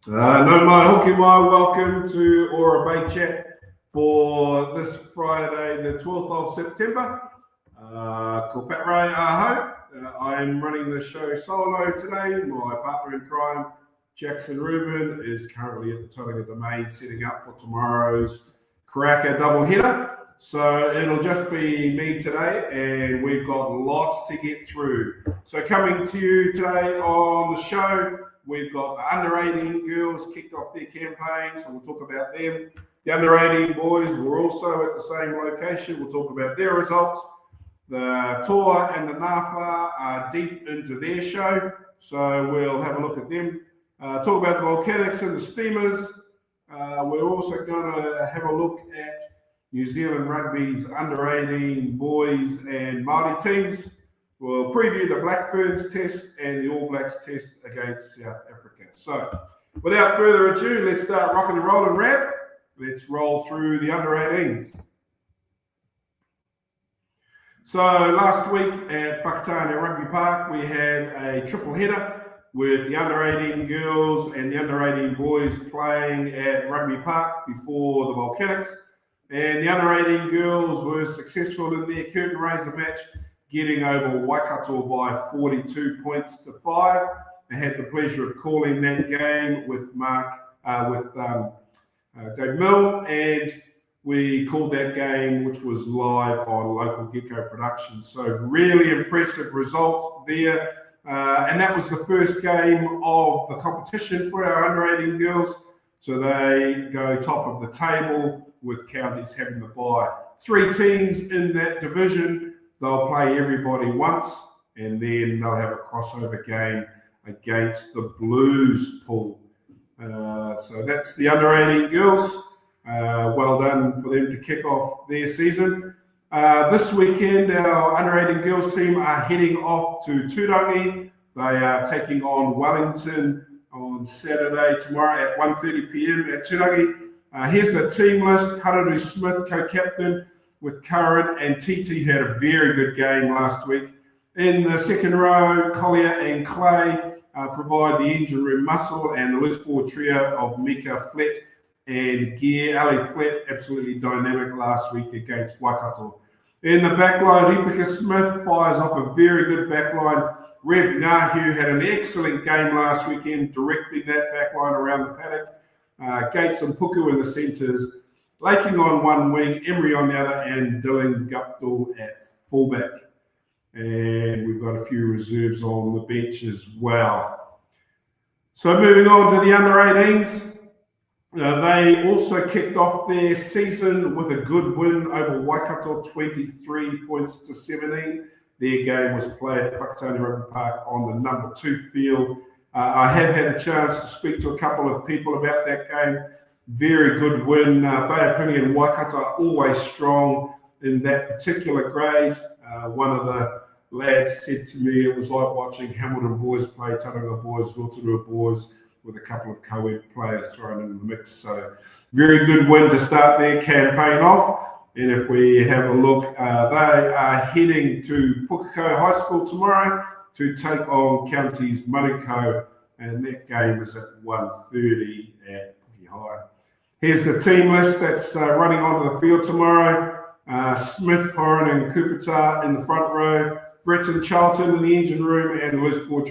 No mai hoki mai, welcome to ORA Bay Chat for this Friday, the 12th of September. Ko Farah, aho. I'm running the show solo today. My partner in crime, Jackson Rubin, is currently at the Tauranga Domain setting up for tomorrow's Karaka double header. So it'll just be me today, and we've got lots to get through. So coming to you today on the show, we've got the under-18 girls kicked off their campaign, so we'll talk about them. The under-18 boys were also at the same location. We'll talk about their results. The Toa and the Nafa are deep into their show, so we'll have a look at them. Talk about the volcanics and the steamers. We're also going to have a look at New Zealand Rugby's under-18 boys and Māori teams. We'll preview the Black Ferns test and the All Blacks test against South Africa. So, without further ado, let's start rocking and rolling, Rab. Let's roll through the under-18s. So, last week at Whakatane Rugby Park, we had a triple header with the under-18 girls and the under-18 boys playing at Rugby Park before the Volcanics. And the under-18 girls were successful in their curtain raiser match, getting over Waikato by 42 points to 5. I had the pleasure of calling that game with Dave Mill, and we called that game, which was live on local Gecko Productions. So really impressive result there. And that was the first game of the competition for our under-18 girls. So they go top of the table with counties having the bye. 3 teams in that division. They'll play everybody once, and then they'll have a crossover game against the Blues pool. So that's the under-18 girls. Well done for them to kick off their season. This weekend, our under-18 girls team are heading off to Turangi. They are taking on Wellington on Saturday, tomorrow at 1:30 p.m. at Turangi. Here's the team list. Hararu Smith, co-captain, with Curran, and Titi had a very good game last week. In the second row, Collier and Clay provide the engine room muscle, and the loose forward trio of Mika, Flett, and Gear. Ali Flett, absolutely dynamic last week against Waikato. In the back line, Ipika Smith fires off a very good back line. Rev Nahu had an excellent game last weekend, directing that back line around the paddock. Gates and Puku in the centres, Laking on one wing, Emery on the other, and Dylan Guptill at fullback. And we've got a few reserves on the bench as well. So moving on to the under-18s. They also kicked off their season with a good win over Waikato, 23 points to 17. Their game was played at Whakatane Rugby Park on the number 2 field. I have had a chance to speak to a couple of people about that game. Very good win. Bay of Plenty and Waikato are always strong in that particular grade. One of the lads said to me it was like watching Hamilton boys play Tauranga boys, Rotorua boys, with a couple of co-ed players thrown in the mix. So very good win to start their campaign off. And if we have a look, they are heading to Pukekohe High School tomorrow to take on Counties Manukau, and that game is at 1:30 at Puke High. Here's the team list that's running onto the field tomorrow. Smith, Horan, and Kupita in the front row. Breton Charlton in the engine room, and the loose forward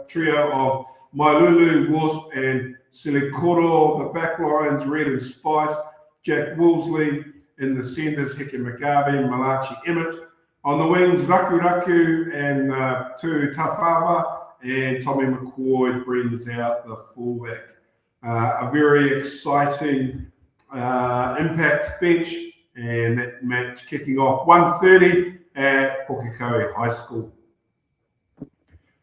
trio of Mailulu, Wasp, and Silikoro. The back lines, Red and Spice. Jack Woolsley in the centres, Heke McGarvey, Malachi Emmett. On the wings, Raku Raku and Tu Tafava, and Tommy McCoy brings out the fullback. A very exciting impact bench, and that match kicking off 1:30 at Pukekohe High School.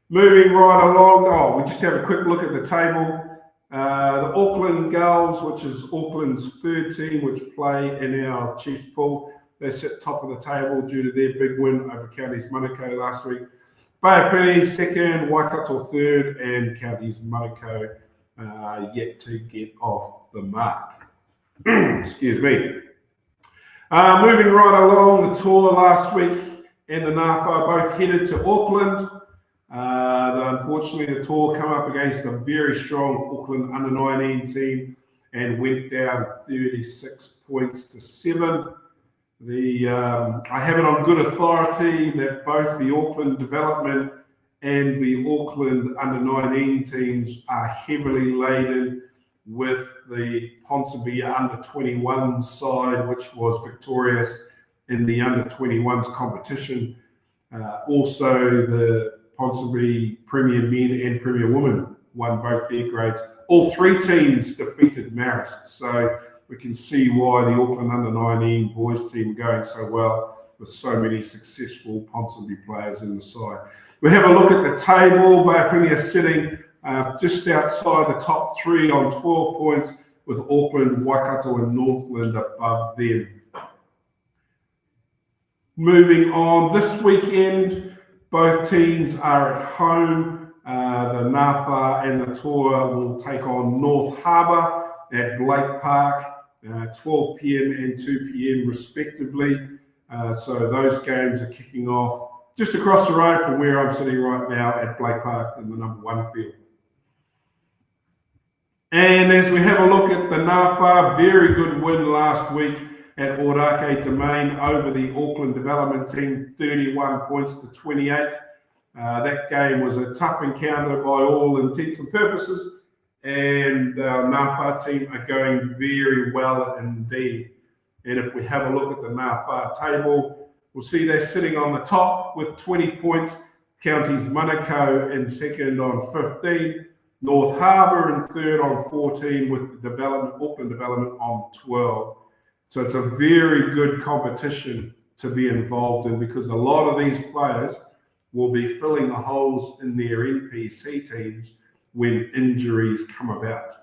Moving right along, we just have a quick look at the table. The Auckland Girls, which is Auckland's third team, which play in our Chiefs pool, they sit top of the table due to their big win over Counties Manukau last week. Bay of Plenty second, Waikato third, and Counties Manukau yet to get off the mark. Excuse me. Moving right along, the tour last week and the NAFA both headed to Auckland. Unfortunately, the tour come up against a very strong Auckland under-19 team and went down 36 points to 7. I have it on good authority that both the Auckland Development and the Auckland under-19 teams are heavily laden with the Ponsonby under-21 side, which was victorious in the under-21s competition. Also, the Ponsonby Premier Men and Premier Women won both their grades. All three teams defeated Marist, so we can see why the Auckland under-19 boys team going so well with so many successful Ponsonby players in the side. We have a look at the table. Bay of Plenty sitting just outside the top 3 on 12 points, with Auckland, Waikato and Northland above them. Moving on, this weekend, both teams are at home. The Ngāwha and the Toa will take on North Harbour at Blake Park, 12 p.m. and 2 p.m. respectively. So those games are kicking off just across the road from where I'm sitting right now at Blake Park in the number 1 field. And as we have a look at the Ngāwha, very good win last week at ORA Domain over the Auckland Development team, 31 points to 28. That game was a tough encounter by all intents and purposes, and the Ngāwha team are going very well indeed. And if we have a look at the Ngāwha table, we'll see they're sitting on the top with 20 points. Counties Manukau in second on 15. North Harbour in third on 14, with Auckland Development on 12. So it's a very good competition to be involved in, because a lot of these players will be filling the holes in their NPC teams when injuries come about.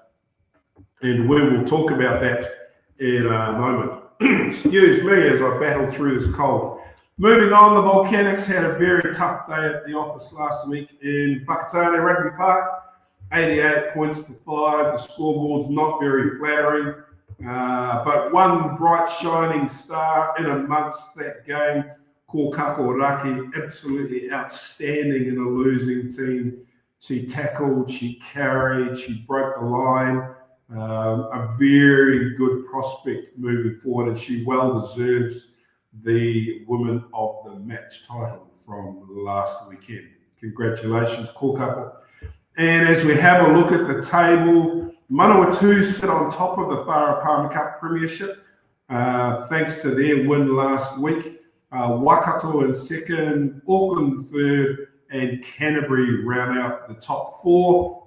And we will talk about that in a moment. Excuse me as I battle through this cold. Moving on, the Volcanics had a very tough day at the office last week in Whakatane Rugby Park. 88 points to 5. The scoreboard's not very flattering, but one bright shining star in amongst that game, Kōkako Raki, absolutely outstanding in a losing team. She tackled, she carried, she broke the line. A very good prospect moving forward, and she well deserves the Women of the Match title from last weekend. Congratulations, Kōkako. And as we have a look at the table, Manawatu sit on top of the Farah Palmer Cup Premiership, thanks to their win last week. Waikato in second, Auckland third, and Canterbury round out the top 4.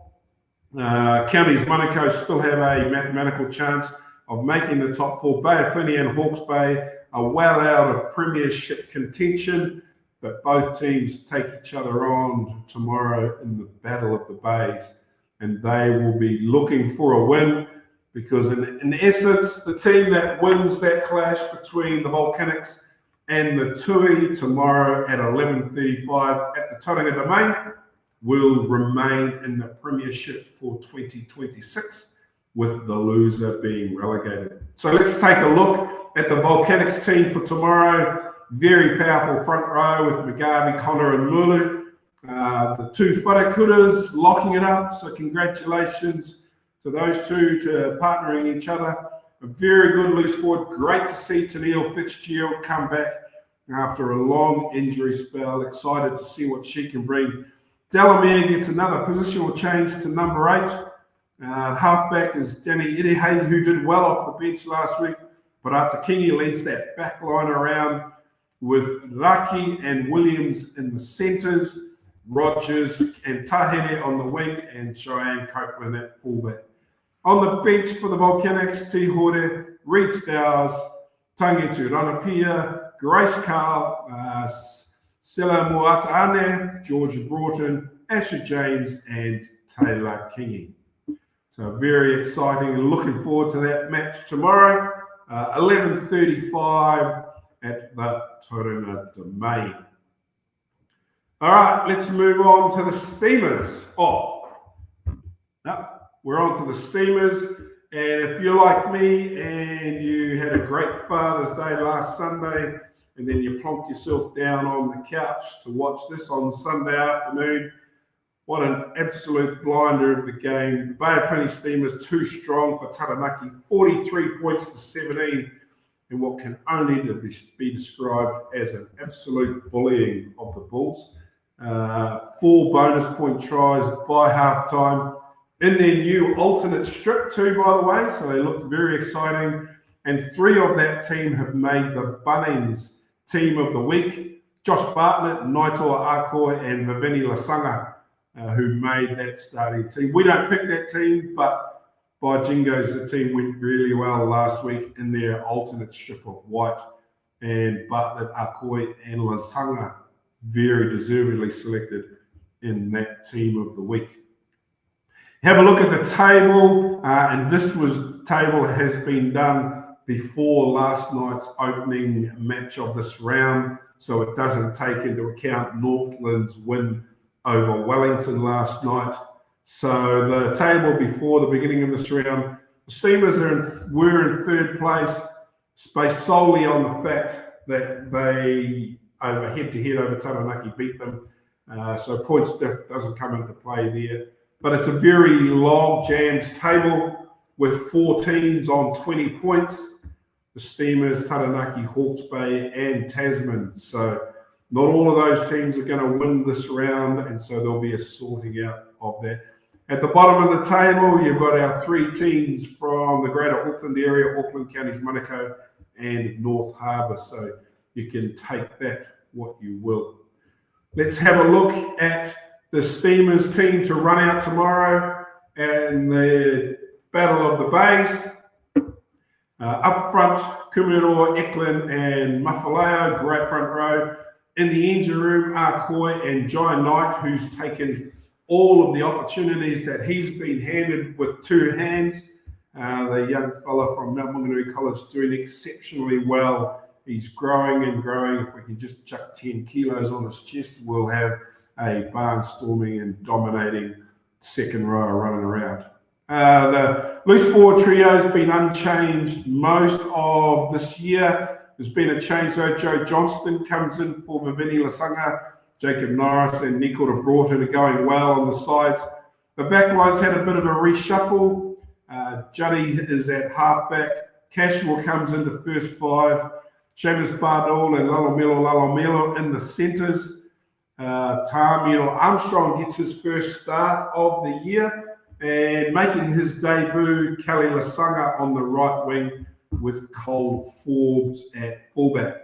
Counties Manukau still have a mathematical chance of making the top 4. Bay of Plenty and Hawke's Bay are well out of Premiership contention, but both teams take each other on tomorrow in the Battle of the Bays, and they will be looking for a win, because in essence, the team that wins that clash between the Volcanics and the Tui tomorrow at 11:35 at the Tauranga Domain will remain in the Premiership for 2026, with the loser being relegated. So let's take a look at the Volcanics team for tomorrow. Very powerful front row with Mugabe, Connor and Mulu. The two wharakuras locking it up, so congratulations to those two to partnering each other. A very good loose forward. Great to see Tennille Fitzgerald come back after a long injury spell. Excited to see what she can bring. Delamere gets another positional change to number 8. Halfback is Danny Irihei, who did well off the bench last week. But Atakingi leads that back line around with Raki and Williams in the centres, Rogers and Tahere on the wing, and Cheyenne Copeland at fullback. On the bench for the Volcanics, Tihore, Reed Stowers, Tangetu Ranapia, Grace Carl, Sela Muataane, Georgia Broughton, Asher James, and Taylor Kingy. So very exciting, and looking forward to that match tomorrow, 11:35 at the Tauranga Domain. All right, let's move on to the Steamers. We're on to the Steamers. And if you're like me and you had a great Father's Day last Sunday and then you plonk yourself down on the couch to watch this on Sunday afternoon. What an absolute blinder of the game. The Bay of Plenty Steamers too strong for Taranaki, 43 points to 17, in what can only be described as an absolute bullying of the Bulls. 4 bonus point tries by half-time in their new alternate strip too, by the way, so they looked very exciting. And 3 of that team have made the Bunnings Team of the Week. Josh Bartlett, Naitoa Akoi, and Vivini Lasanga, who made that starting team. We don't pick that team, but by Jingo's, the team went really well last week in their alternate strip of white. And Bartlett, Akoi, and Lasanga very deservedly selected in that Team of the Week. Have a look at the table, and this table has been done before last night's opening match of this round, so it doesn't take into account Northland's win over Wellington last night. So the table before the beginning of this round, the Steamers were in 3rd place, based solely on the fact that they head-to-head over Taranaki beat them. So points doesn't come into play there. But it's a very log-jammed table with 4 teams on 20 points. The Steamers, Taranaki, Hawke's Bay, and Tasman. So not all of those teams are going to win this round, and so there'll be a sorting out of that. At the bottom of the table, you've got our 3 teams from the Greater Auckland area, Auckland Counties, Manukau, and North Harbour. So you can take that what you will. Let's have a look at the Steamers team to run out tomorrow and the Battle of the Bays. Up front, Kumuro, Eklund, and Mafaleo, great front row. In the engine room, Akoi and Jai Knight, who's taken all of the opportunities that he's been handed with 2 hands. The young fella from Mount Maunganui College doing exceptionally well. He's growing and growing. If we can just chuck 10 kilos on his chest, we'll have a barnstorming and dominating second row running around. The loose forward trio has been unchanged most of this year. There's been a change though. Joe Johnston comes in for Vivini Lasanga. Jacob Norris and Nico Broughton are going well on the sides. The back line's had a bit of a reshuffle. Juddy is at halfback. Cashmore comes into first 5. Seamus Bardol and Lalomelo in the centres. Tamiro Armstrong gets his first start of the year, and making his debut, Kelly Lasanga on the right wing with Cole Forbes at fullback.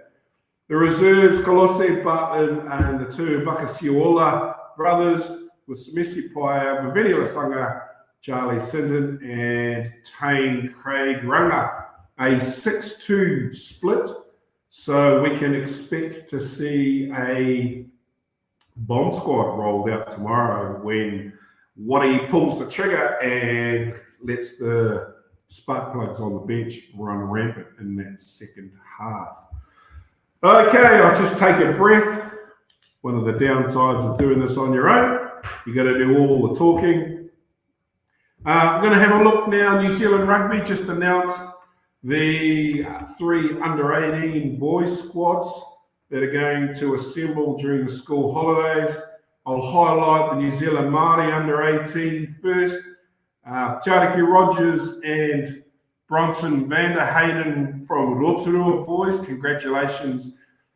The reserves, Colosse Barton and the 2 Vakasiola brothers with Semesi Paia, Vivini Lasanga, Charlie Sinton, and Tane Craig Ranga. A 6-2 split, so we can expect to see a bomb squad rolled out tomorrow when Waddy pulls the trigger and lets the spark plugs on the bench run rampant in that second half. Okay, I'll just take a breath. One of the downsides of doing this on your own, you got to do all the talking. I'm going to have a look now. New Zealand Rugby just announced the 3 under-18 boys squads that are going to assemble during the school holidays. I'll highlight the New Zealand Māori under-18 first. Tariki Rogers and Bronson Vanderhayden from Rotorua boys. Congratulations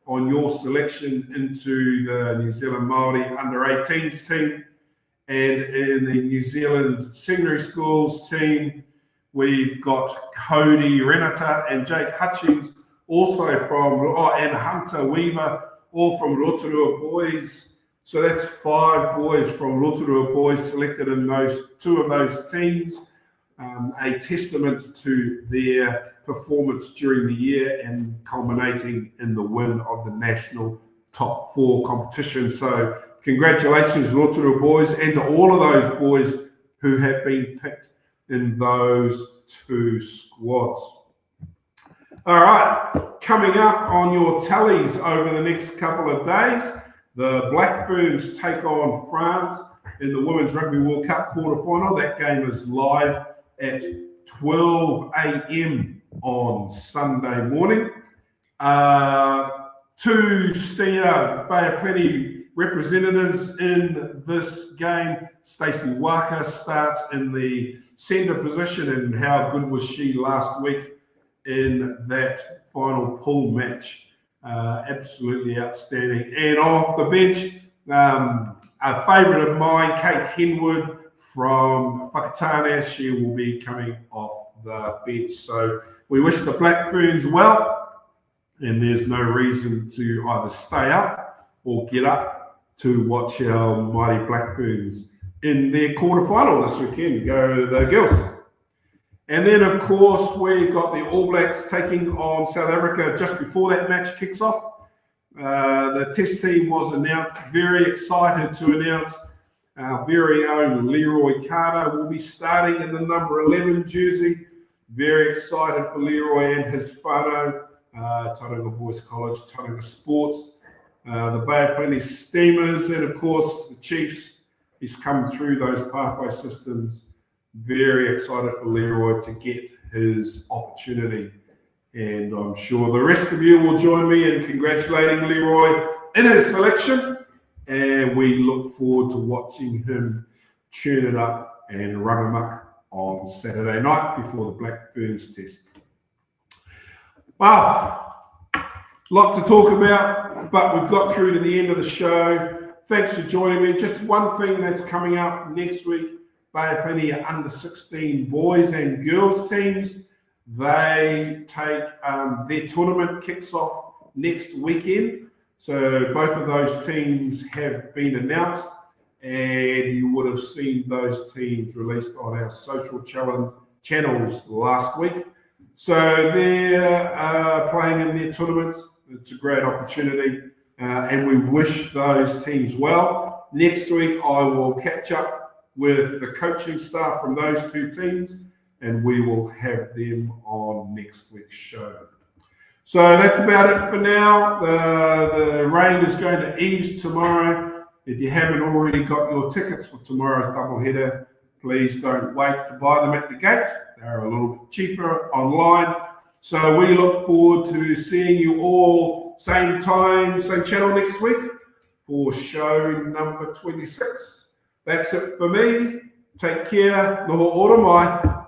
on your selection into the New Zealand Māori under-18s team. And in the New Zealand secondary schools team, we've got Cody Renata and Jake Hutchings, also and Hunter Weaver, all from Rotorua boys. So that's 5 boys from Rotorua boys selected in those 2 of those teams. A testament to their performance during the year and culminating in the win of the national top 4 competition. So congratulations, Rotorua boys, and to all of those boys who have been picked in those 2 squads. All right, coming up on your tallies over the next couple of days, the Black Ferns take on France in the Women's Rugby World Cup quarterfinal. That game is live at 12 a.m. on Sunday morning. two Bay of Plenty representatives in this game. Stacey Waka starts in the centre position, and how good was she last week in that final pool match? Absolutely outstanding. And off the bench, a favourite of mine, Kate Henwood from Whakatane. She will be coming off the bench. So we wish the Black Ferns well, and there's no reason to either stay up or get up to watch our mighty Black Ferns in their quarterfinal this weekend. Go the girls. And then, of course, we've got the All Blacks taking on South Africa just before that match kicks off. The test team was announced. Very excited to announce our very own Leroy Carter will be starting in the number 11 jersey. Very excited for Leroy and his whānau, Tauranga Boys College, Tauranga Sports, the Bay of Plenty Steamers, and of course the Chiefs. He's come through those pathway systems. Very excited for Leroy to get his opportunity. And I'm sure the rest of you will join me in congratulating Leroy in his selection. And we look forward to watching him tune it up and run amok on Saturday night before the Black Ferns test. Wow, a lot to talk about, but we've got through to the end of the show. Thanks for joining me. Just one thing that's coming up next week. Bay of Plenty under 16 boys and girls teams. They take their tournament kicks off next weekend. So both of those teams have been announced, and you would have seen those teams released on our social channels last week. So they're playing in their tournaments. It's a great opportunity, and we wish those teams well. Next week, I will catch up with the coaching staff from those two teams, and we will have them on next week's show. So that's about it for now. The rain is going to ease tomorrow. If you haven't already got your tickets for tomorrow's doubleheader, please don't wait to buy them at the gate. They're a little bit cheaper online. So we look forward to seeing you all same time, same channel next week for show number 26. That's it for me. Take care. Noho ora mai.